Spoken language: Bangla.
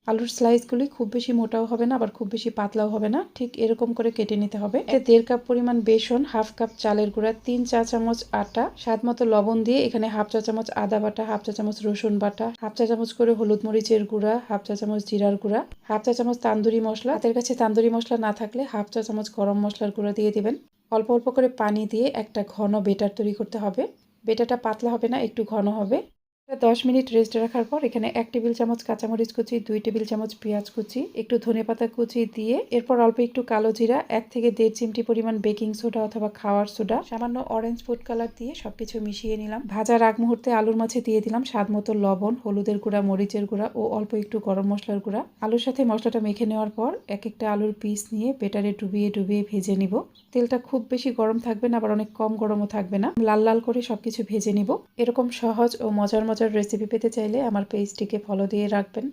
আলুর স্লাইসগুলি খুব বেশি মোটাও হবে না, আবার খুব বেশি পাতলাও হবে না, ঠিক এরকম করে কেটে নিতে হবে। এতে 1.5 কাপ পরিমাণ বেসন, 1/2 কাপ চালের গুঁড়া, 3 চা চামচ আটা, স্বাদ মতো লবণ দিয়ে এখানে 1/2 চা চামচ আদা বাটা, 1/2 চা চামচ রসুন বাটা, 1/2 চা চামচ করে হলুদ মরিচের গুঁড়া, 1/2 চা চামচ জিরার গুঁড়া, 1/2 চা চামচ তান্দুরি মশলা, হাতের কাছে তান্দুরি মশলা না থাকলে 1/2 চা চামচ গরম মশলার গুঁড়া দিয়ে দিবেন। অল্প অল্প করে পানি দিয়ে একটা ঘন বেটার তৈরি করতে হবে। বেটারটা পাতলা হবে না, একটু ঘন হবে। 10 মিনিট রেস্ট রাখার পর এখানে 1 টেবিল চামচ কাঁচামরিচ কুচি, 2 টেবিল চামচ পেঁয়াজ কুচি, একটু ধনেপাতা কুচি দিয়ে এরপর অল্প একটু কালো জিরা, 1 থেকে 1.5 চিমটি পরিমাণ বেকিং সোডা অথবা খাওয়ার সোডা, সামান্য অরেঞ্জ ফুড কালার দিয়ে সবকিছু মিশিয়ে নিলাম। ভাজার আগ মুহূর্তে আলুর মাঝে দিয়ে দিলাম স্বাদ মতো লবণ, হলুদের গুঁড়া, মরিচের গুঁড়া ও অল্প একটু গরম মশলার গুঁড়া। আলুর সাথে মশলাটা মেখে নেওয়ার পর এক একটা আলুর পিস নিয়ে বেটারে ডুবিয়ে ডুবিয়ে ভেজে নিব। তেলটা খুব বেশি গরম থাকবে না, আবার অনেক কম গরমও থাকবে না, লাল লাল করে সবকিছু ভেজে নিব। এরকম সহজ ও মজার রেসিপি পেতে চাইলে আমার পেজটিকে ফলো দিয়ে রাখবেন।